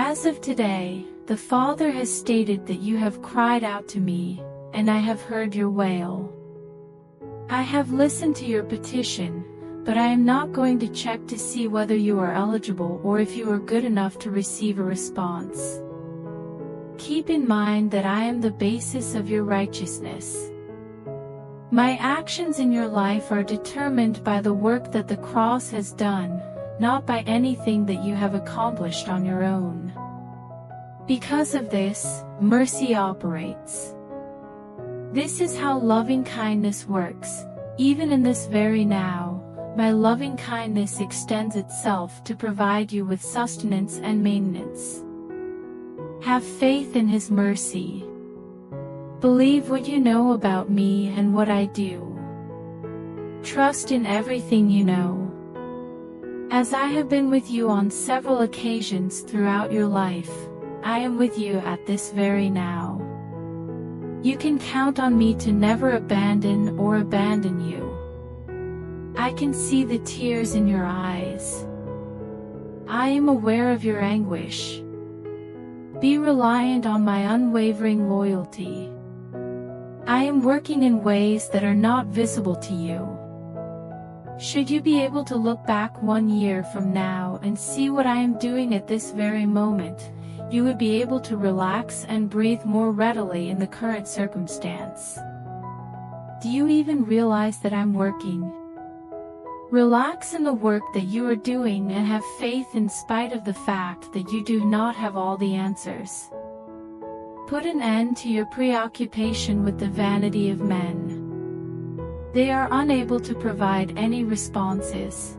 As of today, the Father has stated that you have cried out to me, and I have heard your wail. I have listened to your petition, but I am not going to check to see whether you are eligible or if you are good enough to receive a response. Keep in mind that I am the basis of your righteousness. My actions in your life are determined by the work that the cross has done, not by anything that you have accomplished on your own. Because of this, mercy operates. This is how loving kindness works. Even in this very now, my loving kindness extends itself to provide you with sustenance and maintenance. Have faith in His mercy. Believe what you know about me and what I do. Trust in everything you know. As I have been with you on several occasions throughout your life, I am with you at this very now. You can count on me to never abandon or abandon you. I can see the tears in your eyes. I am aware of your anguish. Be reliant on my unwavering loyalty. I am working in ways that are not visible to you. Should you be able to look back 1 year from now and see what I am doing at this very moment, you would be able to relax and breathe more readily in the current circumstance. Do you even realize that I'm working? Relax in the work that you are doing and have faith in spite of the fact that you do not have all the answers. Put an end to your preoccupation with the vanity of men. They are unable to provide any responses.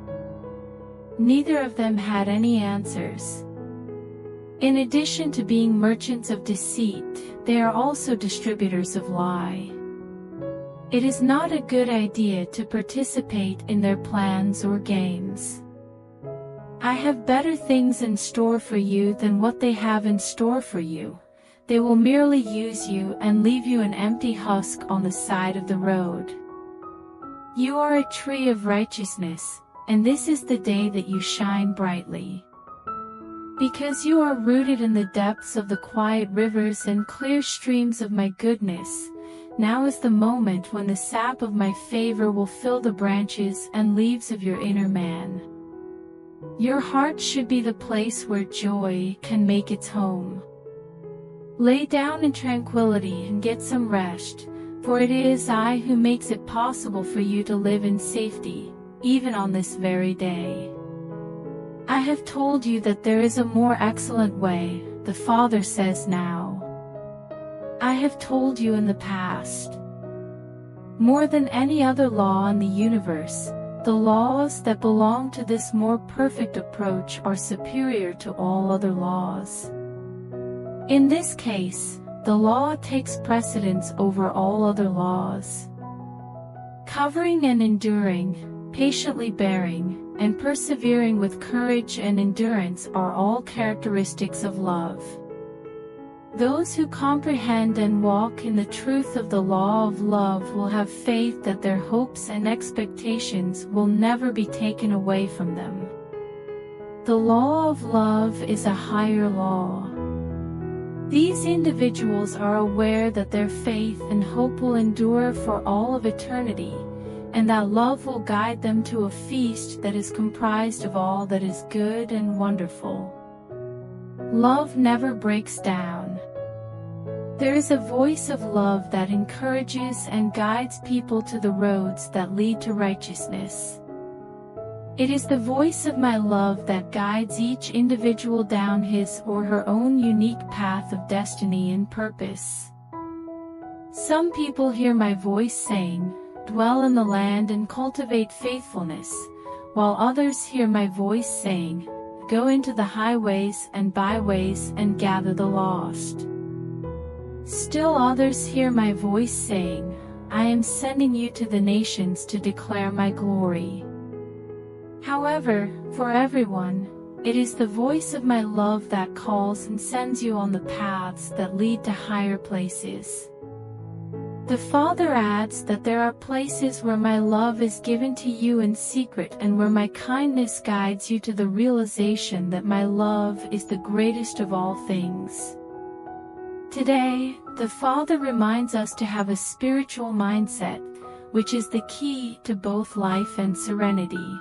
Neither of them had any answers. In addition to being merchants of deceit, they are also distributors of lie. It is not a good idea to participate in their plans or games. I have better things in store for you than what they have in store for you. They will merely use you and leave you an empty husk on the side of the road. You are a tree of righteousness, and this is the day that you shine brightly. Because you are rooted in the depths of the quiet rivers and clear streams of my goodness, now is the moment when the sap of my favor will fill the branches and leaves of your inner man. Your heart should be the place where joy can make its home. Lay down in tranquility and get some rest, for it is I who makes it possible for you to live in safety, even on this very day. I have told you that there is a more excellent way, the Father says now. I have told you in the past. More than any other law in the universe, the laws that belong to this more perfect approach are superior to all other laws. In this case, the law takes precedence over all other laws. Covering and enduring, patiently bearing, and persevering with courage and endurance are all characteristics of love. Those who comprehend and walk in the truth of the law of love will have faith that their hopes and expectations will never be taken away from them. The law of love is a higher law. These individuals are aware that their faith and hope will endure for all of eternity, and that love will guide them to a feast that is comprised of all that is good and wonderful. Love never breaks down. There is a voice of love that encourages and guides people to the roads that lead to righteousness. It is the voice of my love that guides each individual down his or her own unique path of destiny and purpose. Some people hear my voice saying, "Dwell in the land and cultivate faithfulness," while others hear my voice saying, "Go into the highways and byways and gather the lost." Still others hear my voice saying, "I am sending you to the nations to declare my glory." However, for everyone, it is the voice of my love that calls and sends you on the paths that lead to higher places. The Father adds that there are places where my love is given to you in secret and where my kindness guides you to the realization that my love is the greatest of all things. Today, the Father reminds us to have a spiritual mindset, which is the key to both life and serenity.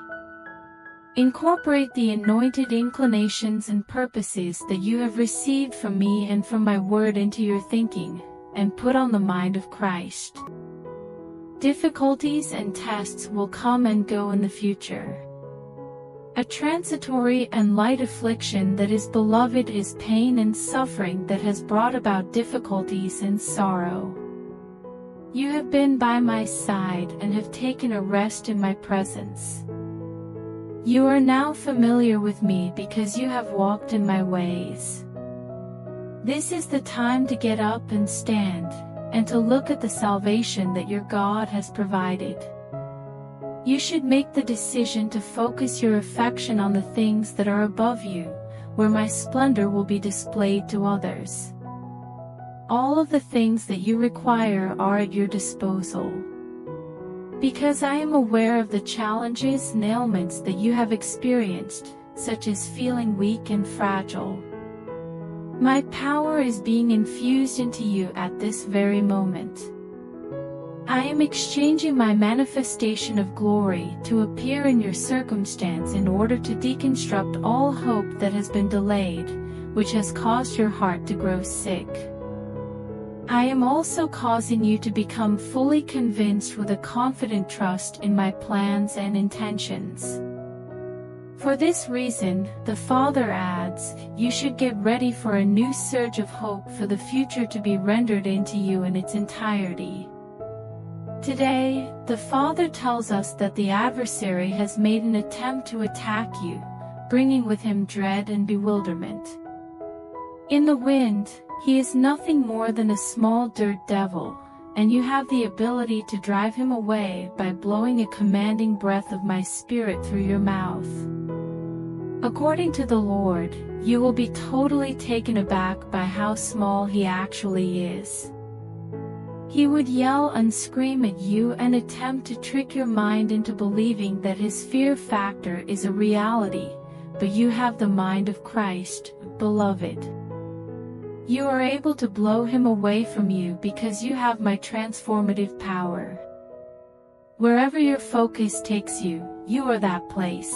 Incorporate the anointed inclinations and purposes that you have received from me and from my word into your thinking, and put on the mind of Christ. Difficulties and tests will come and go in the future. A transitory and light affliction that is beloved is pain and suffering that has brought about difficulties and sorrow. You have been by my side and have taken a rest in my presence. You are now familiar with me because you have walked in my ways. This is the time to get up and stand, and to look at the salvation that your God has provided. You should make the decision to focus your affection on the things that are above you, where my splendor will be displayed to others. All of the things that you require are at your disposal. Because I am aware of the challenges and ailments that you have experienced, such as feeling weak and fragile. My power is being infused into you at this very moment. I am exchanging my manifestation of glory to appear in your circumstance in order to deconstruct all hope that has been delayed, which has caused your heart to grow sick. I am also causing you to become fully convinced with a confident trust in my plans and intentions. For this reason, the Father adds, you should get ready for a new surge of hope for the future to be rendered into you in its entirety. Today, the Father tells us that the adversary has made an attempt to attack you, bringing with him dread and bewilderment. In the wind, he is nothing more than a small dirt devil, and you have the ability to drive him away by blowing a commanding breath of my Spirit through your mouth. According to the Lord, you will be totally taken aback by how small he actually is. He would yell and scream at you and attempt to trick your mind into believing that his fear factor is a reality, but you have the mind of Christ, beloved. You are able to blow him away from you because you have my transformative power. Wherever your focus takes you, you are that place.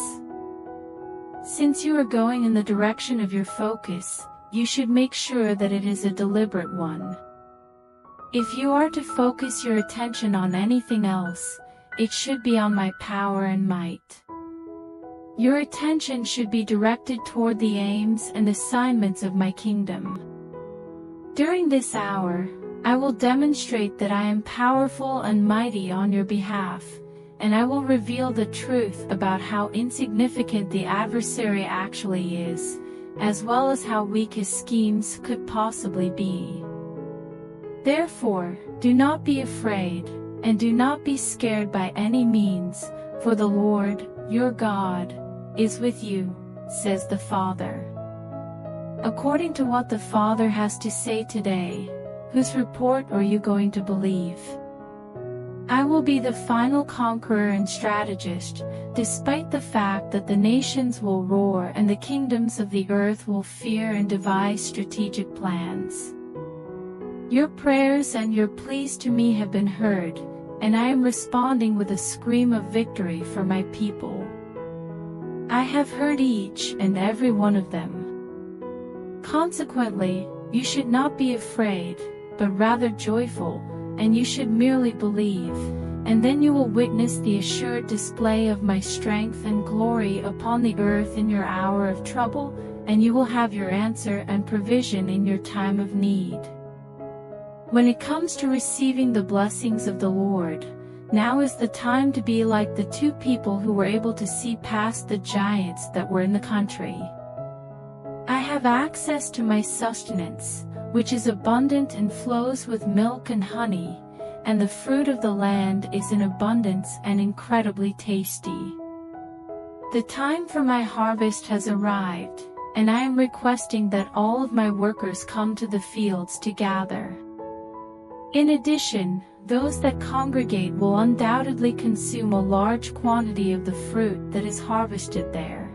Since you are going in the direction of your focus, you should make sure that it is a deliberate one. If you are to focus your attention on anything else, it should be on my power and might. Your attention should be directed toward the aims and assignments of my kingdom. During this hour, I will demonstrate that I am powerful and mighty on your behalf, and I will reveal the truth about how insignificant the adversary actually is, as well as how weak his schemes could possibly be. Therefore, do not be afraid, and do not be scared by any means, for the Lord, your God, is with you, says the Father. According to what the Father has to say today, whose report are you going to believe? I will be the final conqueror and strategist, despite the fact that the nations will roar and the kingdoms of the earth will fear and devise strategic plans. Your prayers and your pleas to me have been heard, and I am responding with a scream of victory for my people. I have heard each and every one of them. Consequently, you should not be afraid, but rather joyful, and you should merely believe, and then you will witness the assured display of my strength and glory upon the earth in your hour of trouble, and you will have your answer and provision in your time of need. When it comes to receiving the blessings of the Lord, now is the time to be like the two people who were able to see past the giants that were in the country. I have access to my sustenance, which is abundant and flows with milk and honey, and the fruit of the land is in abundance and incredibly tasty. The time for my harvest has arrived, and I am requesting that all of my workers come to the fields to gather. In addition, those that congregate will undoubtedly consume a large quantity of the fruit that is harvested there.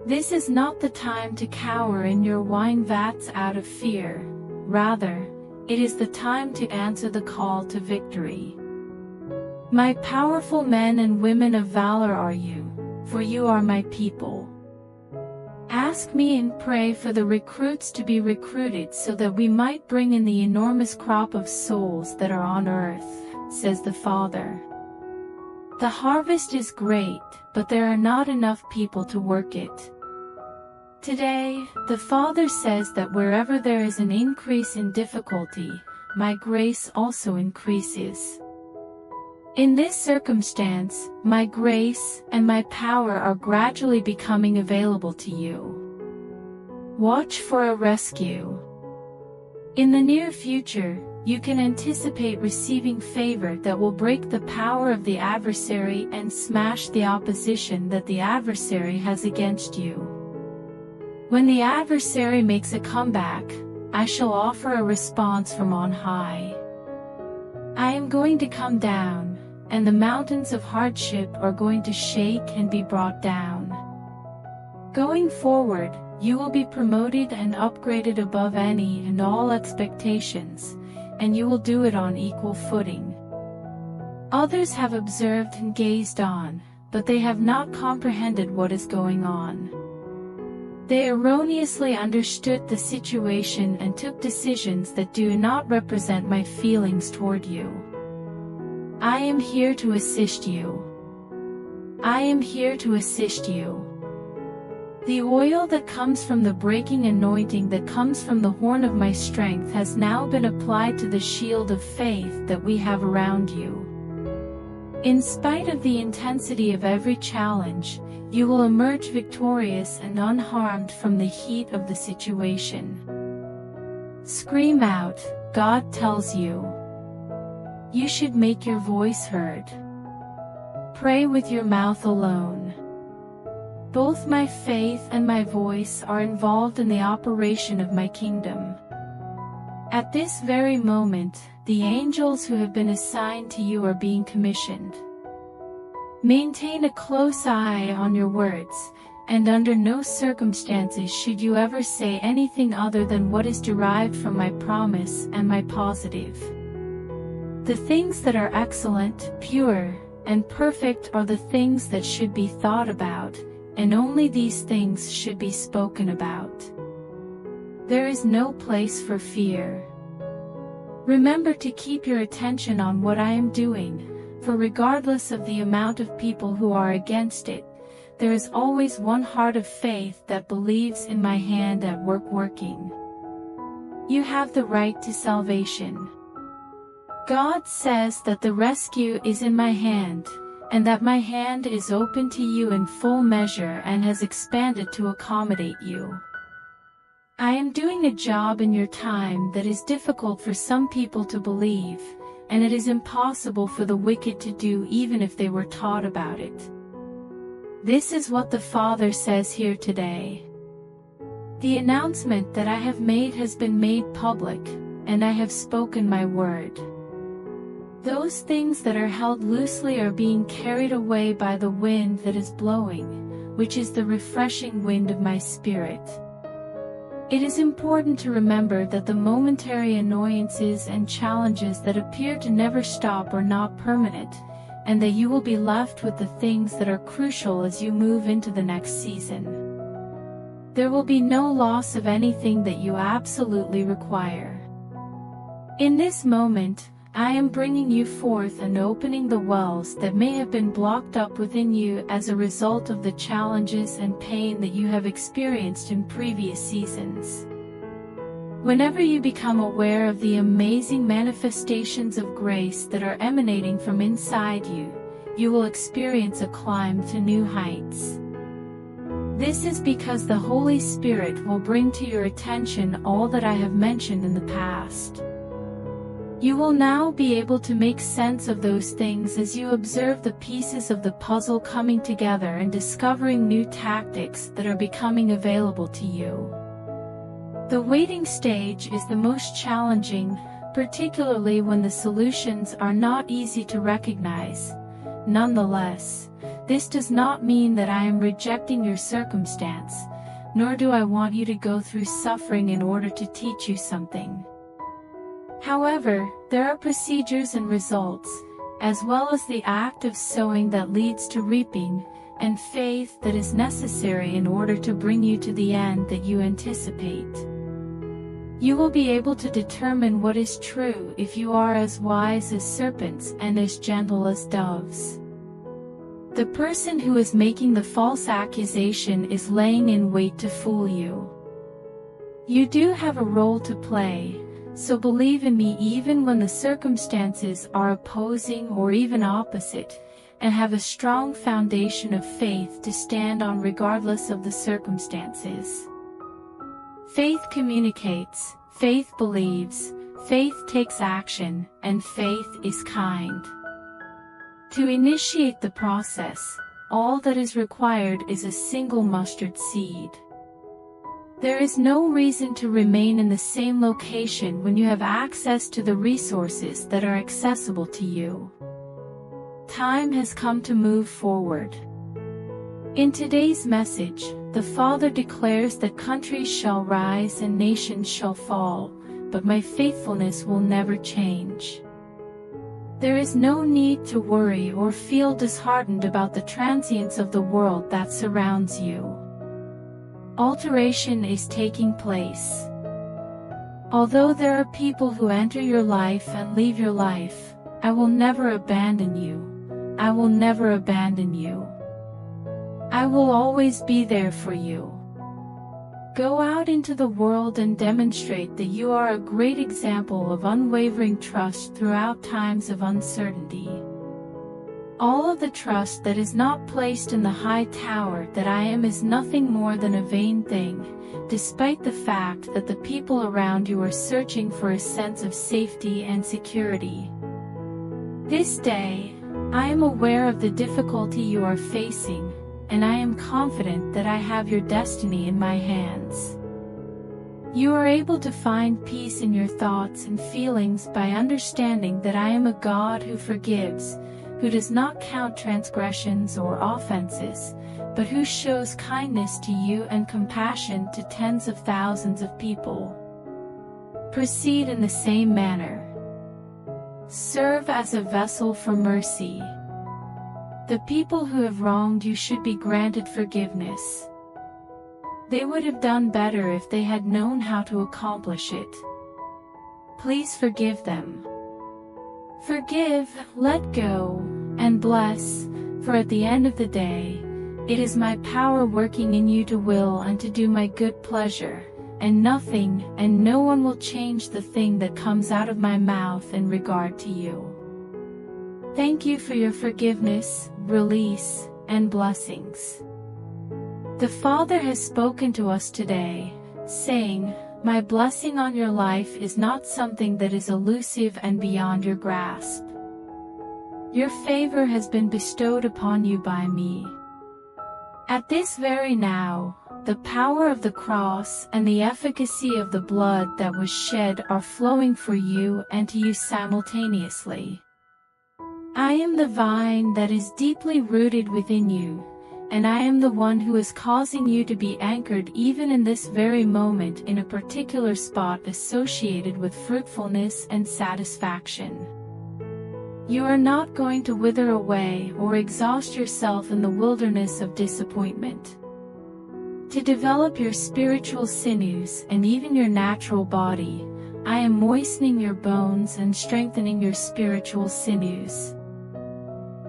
This is not the time to cower in your wine vats out of fear. Rather, it is the time to answer the call to victory. My powerful men and women of valor are you, for you are my people. Ask me and pray for the recruits to be recruited so that we might bring in the enormous crop of souls that are on earth, says the Father. The harvest is great, but there are not enough people to work it. Today, the Father says that wherever there is an increase in difficulty, my grace also increases. In this circumstance, my grace and my power are gradually becoming available to you. Watch for a rescue. In the near future, you can anticipate receiving favor that will break the power of the adversary and smash the opposition that the adversary has against you. When the adversary makes a comeback, I shall offer a response from on high. I am going to come down, and the mountains of hardship are going to shake and be brought down. Going forward, you will be promoted and upgraded above any and all expectations, and you will do it on equal footing. Others have observed and gazed on, but they have not comprehended what is going on. They erroneously understood the situation and took decisions that do not represent my feelings toward you. I am here to assist you. I am here to assist you. The oil that comes from the breaking anointing that comes from the horn of my strength has now been applied to the shield of faith that we have around you. In spite of the intensity of every challenge, you will emerge victorious and unharmed from the heat of the situation. Scream out, God tells you. You should make your voice heard. Pray with your mouth alone. Both my faith and my voice are involved in the operation of my kingdom. At this very moment, the angels who have been assigned to you are being commissioned. Maintain a close eye on your words, and under no circumstances should you ever say anything other than what is derived from my promise and my positive. The things that are excellent, pure, and perfect are the things that should be thought about, and only these things should be spoken about. There is no place for fear. Remember to keep your attention on what I am doing, for regardless of the amount of people who are against it, there is always one heart of faith that believes in my hand at work working. You have the right to salvation. God says that the rescue is in my hand, and that my hand is open to you in full measure and has expanded to accommodate you. I am doing a job in your time that is difficult for some people to believe, and it is impossible for the wicked to do even if they were taught about it. This is what the Father says here today. The announcement that I have made has been made public, and I have spoken my word. Those things that are held loosely are being carried away by the wind that is blowing, which is the refreshing wind of my Spirit. It is important to remember that the momentary annoyances and challenges that appear to never stop are not permanent, and that you will be left with the things that are crucial as you move into the next season. There will be no loss of anything that you absolutely require. In this moment, I am bringing you forth and opening the wells that may have been blocked up within you as a result of the challenges and pain that you have experienced in previous seasons. Whenever you become aware of the amazing manifestations of grace that are emanating from inside you, you will experience a climb to new heights. This is because the Holy Spirit will bring to your attention all that I have mentioned in the past. You will now be able to make sense of those things as you observe the pieces of the puzzle coming together and discovering new tactics that are becoming available to you. The waiting stage is the most challenging, particularly when the solutions are not easy to recognize. Nonetheless, this does not mean that I am rejecting your circumstance, nor do I want you to go through suffering in order to teach you something. However, there are procedures and results, as well as the act of sowing that leads to reaping, and faith that is necessary in order to bring you to the end that you anticipate. You will be able to determine what is true if you are as wise as serpents and as gentle as doves. The person who is making the false accusation is laying in wait to fool you. You do have a role to play, so believe in me even when the circumstances are opposing or even opposite, and have a strong foundation of faith to stand on regardless of the circumstances. Faith communicates, faith believes, faith takes action, and faith is kind. To initiate the process, all that is required is a single mustard seed. There is no reason to remain in the same location when you have access to the resources that are accessible to you. Time has come to move forward. In today's message, the Father declares that countries shall rise and nations shall fall, but my faithfulness will never change. There is no need to worry or feel disheartened about the transience of the world that surrounds you. Alteration is taking place. Although there are people who enter your life and leave your life, I will never abandon you. I will never abandon you. I will always be there for you. Go out into the world and demonstrate that you are a great example of unwavering trust throughout times of uncertainty. All of the trust that is not placed in the high tower that I am is nothing more than a vain thing, despite the fact that the people around you are searching for a sense of safety and security. This day, I am aware of the difficulty you are facing, and I am confident that I have your destiny in my hands. You are able to find peace in your thoughts and feelings by understanding that I am a God who forgives, who does not count transgressions or offenses, but who shows kindness to you and compassion to tens of thousands of people. Proceed in the same manner. Serve as a vessel for mercy. The people who have wronged you should be granted forgiveness. They would have done better if they had known how to accomplish it. Please forgive them. Forgive, let go, and bless, for at the end of the day, it is my power working in you to will and to do my good pleasure, and nothing and no one will change the thing that comes out of my mouth in regard to you. Thank you for your forgiveness, release, and blessings. The Father has spoken to us today, saying, my blessing on your life is not something that is elusive and beyond your grasp. Your favor has been bestowed upon you by me. At this very now, the power of the cross and the efficacy of the blood that was shed are flowing for you and to you simultaneously. I am the vine that is deeply rooted within you, and I am the one who is causing you to be anchored even in this very moment in a particular spot associated with fruitfulness and satisfaction. You are not going to wither away or exhaust yourself in the wilderness of disappointment. To develop your spiritual sinews and even your natural body, I am moistening your bones and strengthening your spiritual sinews.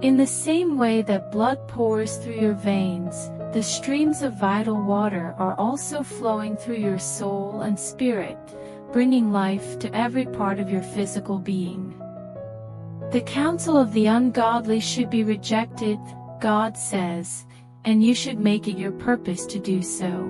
In the same way that blood pours through your veins, the streams of vital water are also flowing through your soul and spirit, bringing life to every part of your physical being. The counsel of the ungodly should be rejected, God says, and you should make it your purpose to do so.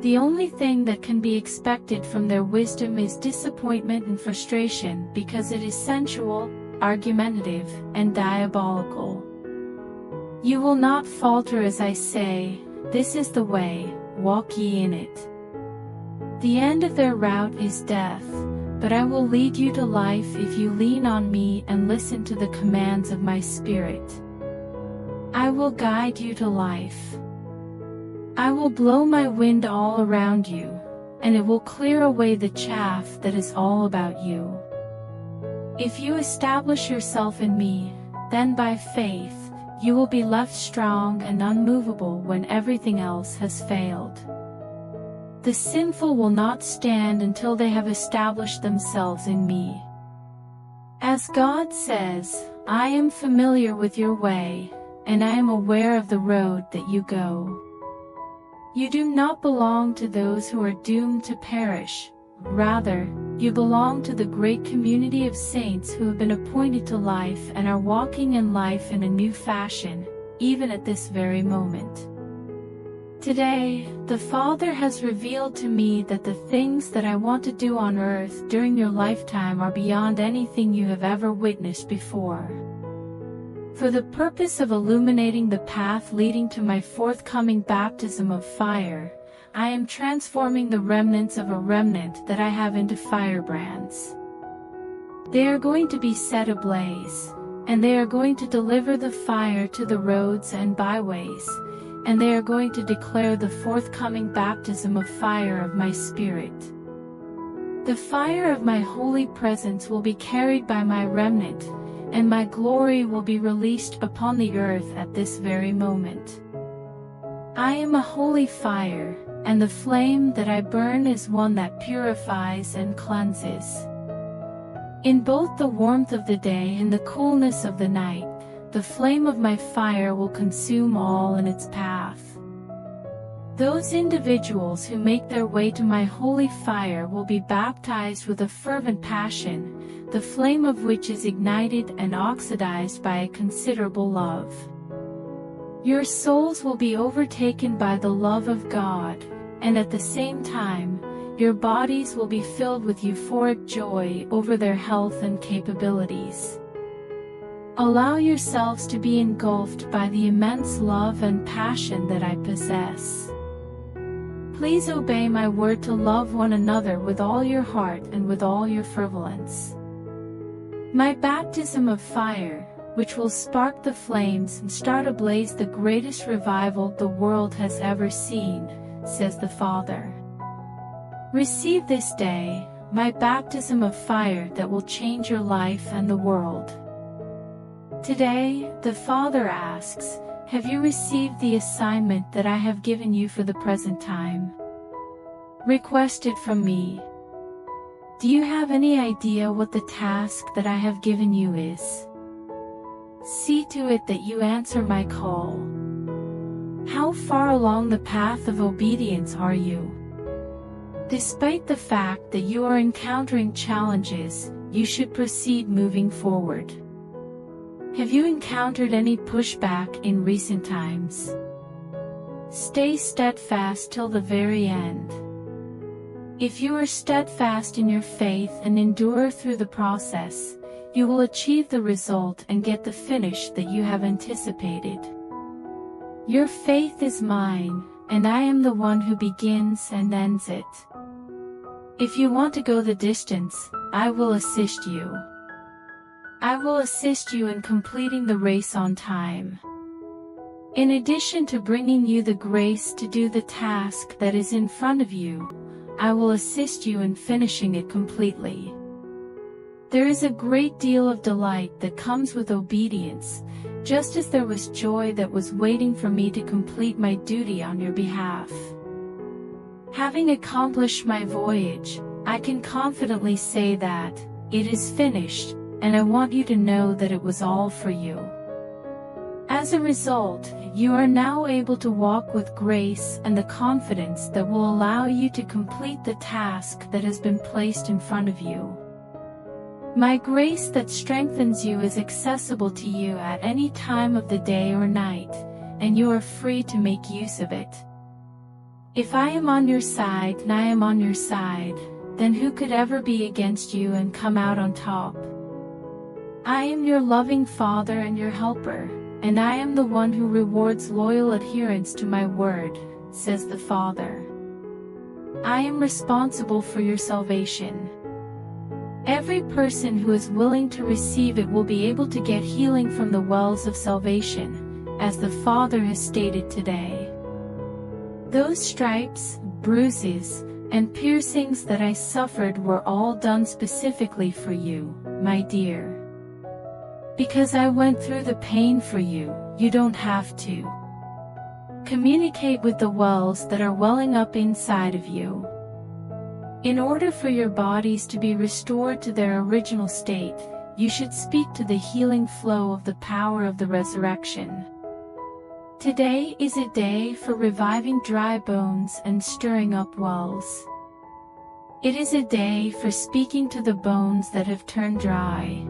The only thing that can be expected from their wisdom is disappointment and frustration because it is sensual, argumentative, and diabolical. You will not falter as I say, this is the way, walk ye in it. The end of their route is death, but I will lead you to life if you lean on me and listen to the commands of my Spirit. I will guide you to life. I will blow my wind all around you, and it will clear away the chaff that is all about you. If you establish yourself in me, then by faith, you will be left strong and unmovable when everything else has failed. The sinful will not stand until they have established themselves in me. As God says, I am familiar with your way, and I am aware of the road that you go. You do not belong to those who are doomed to perish. Rather, you belong to the great community of saints who have been appointed to life and are walking in life in a new fashion, even at this very moment. Today, the Father has revealed to me that the things that I want to do on earth during your lifetime are beyond anything you have ever witnessed before. For the purpose of illuminating the path leading to my forthcoming baptism of fire, I am transforming the remnants of a remnant that I have into firebrands. They are going to be set ablaze, and they are going to deliver the fire to the roads and byways, and they are going to declare the forthcoming baptism of fire of my Spirit. The fire of my holy presence will be carried by my remnant, and my glory will be released upon the earth at this very moment. I am a holy fire, and the flame that I burn is one that purifies and cleanses. In both the warmth of the day and the coolness of the night, the flame of my fire will consume all in its path. Those individuals who make their way to my holy fire will be baptized with a fervent passion, the flame of which is ignited and oxidized by a considerable love. Your souls will be overtaken by the love of God, and at the same time, your bodies will be filled with euphoric joy over their health and capabilities. Allow yourselves to be engulfed by the immense love and passion that I possess. Please obey my word to love one another with all your heart and with all your fervence. My baptism of fire, which will spark the flames and start ablaze the greatest revival the world has ever seen, says the Father. Receive this day, my baptism of fire that will change your life and the world. Today, the Father asks, have you received the assignment that I have given you for the present time? Requested from me. Do you have any idea what the task that I have given you is? See to it that you answer my call. How far along the path of obedience are you? Despite the fact that you are encountering challenges, you should proceed moving forward. Have you encountered any pushback in recent times? Stay steadfast till the very end. If you are steadfast in your faith and endure through the process, you will achieve the result and get the finish that you have anticipated. Your faith is mine, and I am the one who begins and ends it. If you want to go the distance, I will assist you. I will assist you in completing the race on time. In addition to bringing you the grace to do the task that is in front of you, I will assist you in finishing it completely. There is a great deal of delight that comes with obedience, just as there was joy that was waiting for me to complete my duty on your behalf. Having accomplished my voyage, I can confidently say that it is finished, and I want you to know that it was all for you. As a result, you are now able to walk with grace and the confidence that will allow you to complete the task that has been placed in front of you. My grace that strengthens you is accessible to you at any time of the day or night, and you are free to make use of it. If I am on your side and I am on your side, then who could ever be against you and come out on top? I am your loving Father and your helper, and I am the one who rewards loyal adherence to my word, says the Father. I am responsible for your salvation. Every person who is willing to receive it will be able to get healing from the wells of salvation, as the Father has stated today. Those stripes, bruises, and piercings that I suffered were all done specifically for you, my dear. Because I went through the pain for you, you don't have to. Communicate with the wells that are welling up inside of you. In order for your bodies to be restored to their original state, you should speak to the healing flow of the power of the resurrection. Today is a day for reviving dry bones and stirring up wells. It is a day for speaking to the bones that have turned dry.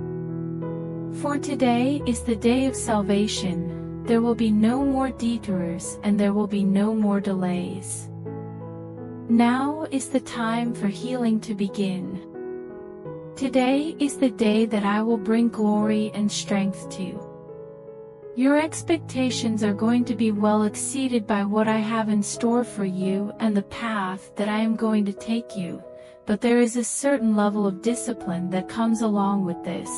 For today is the day of salvation. There will be no more detours and there will be no more delays. Now is the time for healing to begin. Today is the day that I will bring glory and strength to. Your expectations are going to be well exceeded by what I have in store for you and the path that I am going to take you, but there is a certain level of discipline that comes along with this.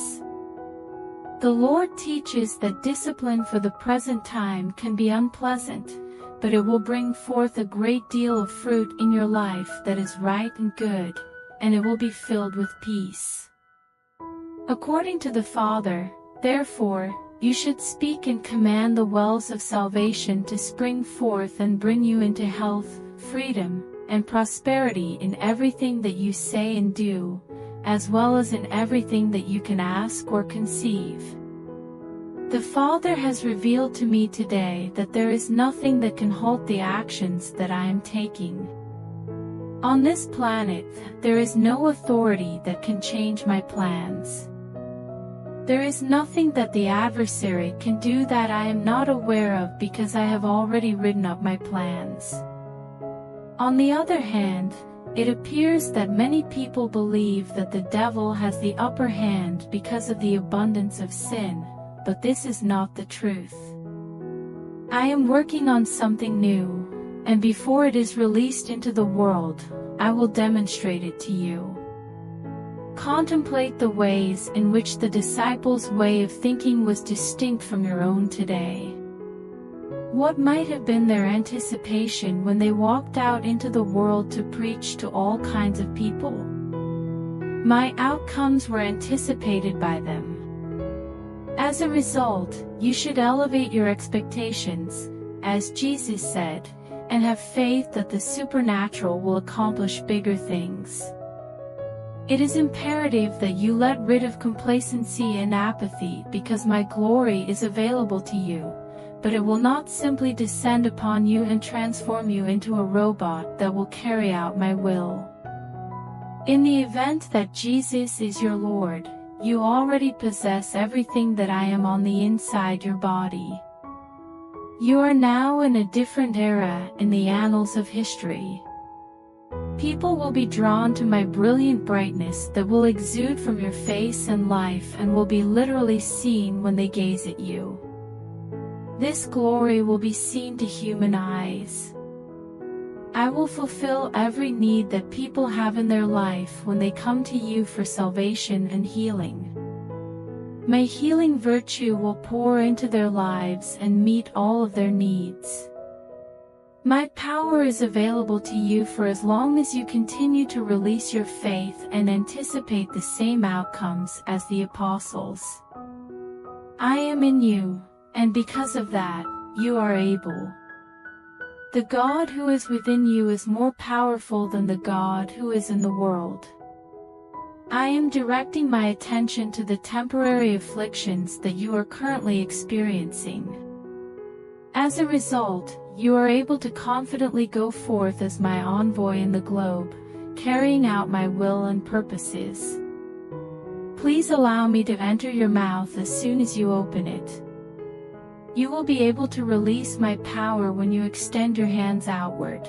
The Lord teaches that discipline for the present time can be unpleasant, but it will bring forth a great deal of fruit in your life that is right and good, and it will be filled with peace. According to the Father, therefore, you should speak and command the wells of salvation to spring forth and bring you into health, freedom, and prosperity in everything that you say and do, as well as in everything that you can ask or conceive. The Father has revealed to me today that there is nothing that can halt the actions that I am taking. On this planet, there is no authority that can change my plans. There is nothing that the adversary can do that I am not aware of because I have already written up my plans. On the other hand, it appears that many people believe that the devil has the upper hand because of the abundance of sin, but this is not the truth. I am working on something new, and before it is released into the world, I will demonstrate it to you. Contemplate the ways in which the disciples' way of thinking was distinct from your own today. What might have been their anticipation when they walked out into the world to preach to all kinds of people? My outcomes were anticipated by them. As a result, you should elevate your expectations, as Jesus said, and have faith that the supernatural will accomplish bigger things. It is imperative that you let rid of complacency and apathy because my glory is available to you, but it will not simply descend upon you and transform you into a robot that will carry out my will. In the event that Jesus is your Lord, you already possess everything that I am on the inside your body. You are now in a different era in the annals of history. People will be drawn to my brilliant brightness that will exude from your face and life and will be literally seen when they gaze at you. This glory will be seen to human eyes. I will fulfill every need that people have in their life when they come to you for salvation and healing. My healing virtue will pour into their lives and meet all of their needs. My power is available to you for as long as you continue to release your faith and anticipate the same outcomes as the apostles. I am in you, and because of that, you are able. The God who is within you is more powerful than the God who is in the world. I am directing my attention to the temporary afflictions that you are currently experiencing. As a result, you are able to confidently go forth as my envoy in the globe, carrying out my will and purposes. Please allow me to enter your mouth as soon as you open it. You will be able to release my power when you extend your hands outward.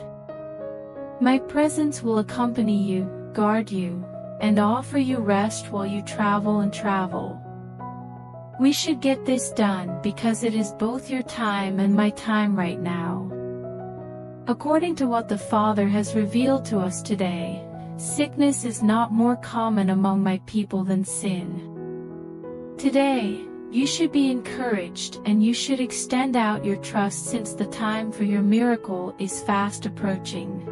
My presence will accompany you, guard you, and offer you rest while you travel and travel. We should get this done because it is both your time and my time right now. According to what the Father has revealed to us today, sickness is not more common among my people than sin. Today, you should be encouraged and you should extend out your trust since the time for your miracle is fast approaching.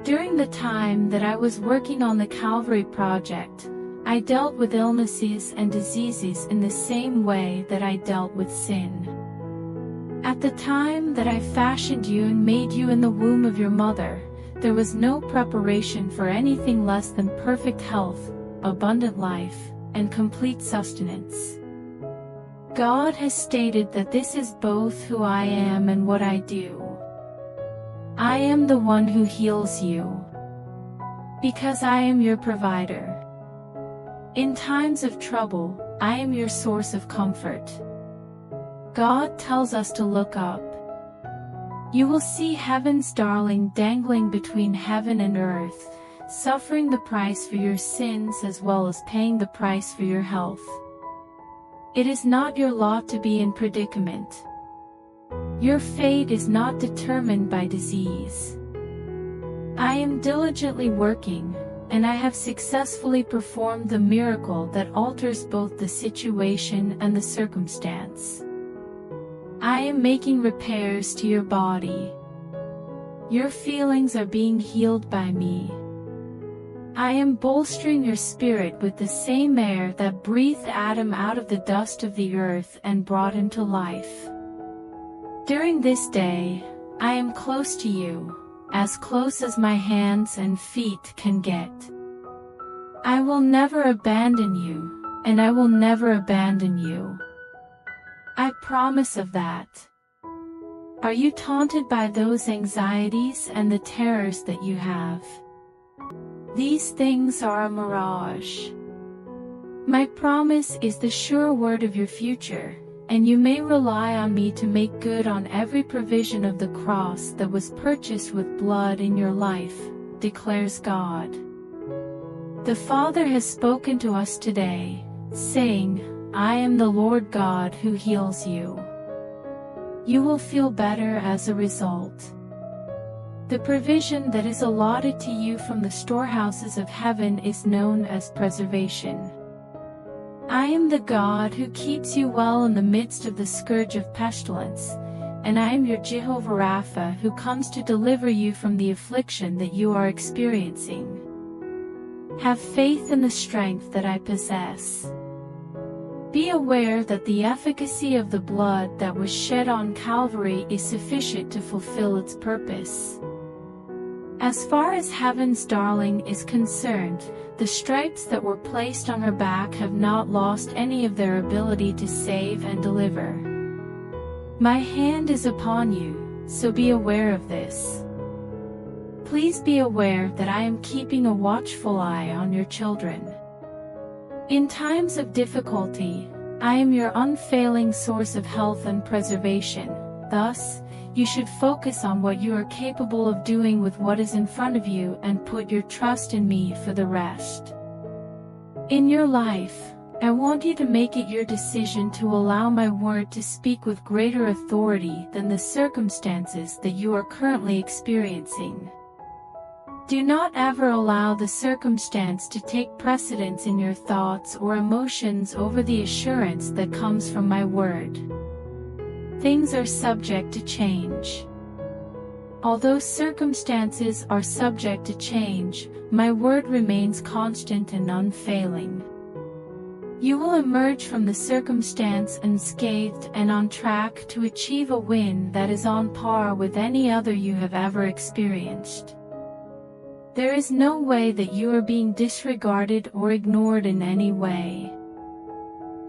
During the time that I was working on the Calvary project, I dealt with illnesses and diseases in the same way that I dealt with sin. At the time that I fashioned you and made you in the womb of your mother, there was no preparation for anything less than perfect health, abundant life, and complete sustenance. God has stated that this is both who I am and what I do. I am the one who heals you, because I am your provider. In times of trouble, I am your source of comfort. God tells us to look up. You will see heaven's darling dangling between heaven and earth, suffering the price for your sins as well as paying the price for your health. It is not your lot to be in predicament. Your fate is not determined by disease. I am diligently working, and I have successfully performed the miracle that alters both the situation and the circumstance. I am making repairs to your body. Your feelings are being healed by me. I am bolstering your spirit with the same air that breathed Adam out of the dust of the earth and brought him to life. During this day, I am close to you, as close as my hands and feet can get. I will never abandon you, and I will never abandon you. I promise of that. Are you taunted by those anxieties and the terrors that you have? These things are a mirage. My promise is the sure word of your future, and you may rely on me to make good on every provision of the cross that was purchased with blood in your life, declares God. The Father has spoken to us today, saying, I am the Lord God who heals you. You will feel better as a result. The provision that is allotted to you from the storehouses of heaven is known as preservation. I am the God who keeps you well in the midst of the scourge of pestilence, and I am your Jehovah Rapha who comes to deliver you from the affliction that you are experiencing. Have faith in the strength that I possess. Be aware that the efficacy of the blood that was shed on Calvary is sufficient to fulfill its purpose. As far as heaven's darling is concerned, the stripes that were placed on her back have not lost any of their ability to save and deliver. My hand is upon you, so be aware of this. Please be aware that I am keeping a watchful eye on your children. In times of difficulty, I am your unfailing source of health and preservation. Thus, you should focus on what you are capable of doing with what is in front of you and put your trust in me for the rest. In your life, I want you to make it your decision to allow my word to speak with greater authority than the circumstances that you are currently experiencing. Do not ever allow the circumstance to take precedence in your thoughts or emotions over the assurance that comes from my word. Things are subject to change. Although circumstances are subject to change, my word remains constant and unfailing. You will emerge from the circumstance unscathed and on track to achieve a win that is on par with any other you have ever experienced. There is no way that you are being disregarded or ignored in any way.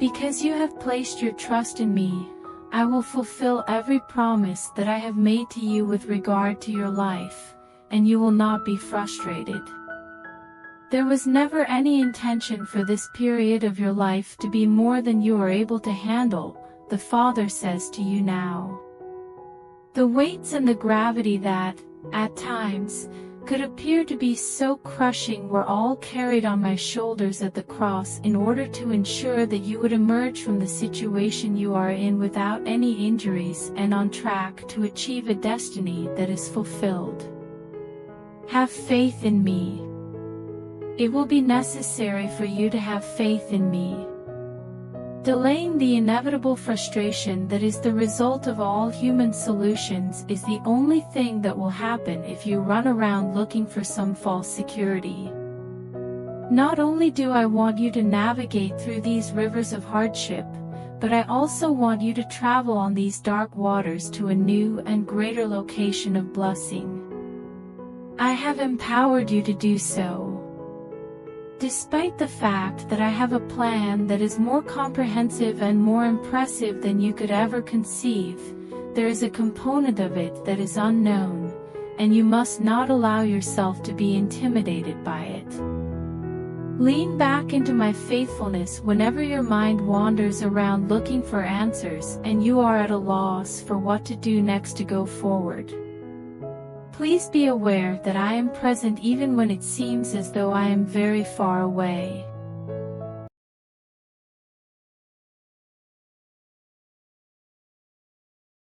Because you have placed your trust in me, I will fulfill every promise that I have made to you with regard to your life, and you will not be frustrated. There was never any intention for this period of your life to be more than you are able to handle, the Father says to you now. The weights and the gravity that, at times, could appear to be so crushing were all carried on my shoulders at the cross in order to ensure that you would emerge from the situation you are in without any injuries and on track to achieve a destiny that is fulfilled. Have faith in me. It will be necessary for you to have faith in me. Delaying the inevitable frustration that is the result of all human solutions is the only thing that will happen if you run around looking for some false security. Not only do I want you to navigate through these rivers of hardship, but I also want you to travel on these dark waters to a new and greater location of blessing. I have empowered you to do so. Despite the fact that I have a plan that is more comprehensive and more impressive than you could ever conceive, there is a component of it that is unknown, and you must not allow yourself to be intimidated by it. Lean back into my faithfulness whenever your mind wanders around looking for answers and you are at a loss for what to do next to go forward. Please be aware that I am present even when it seems as though I am very far away.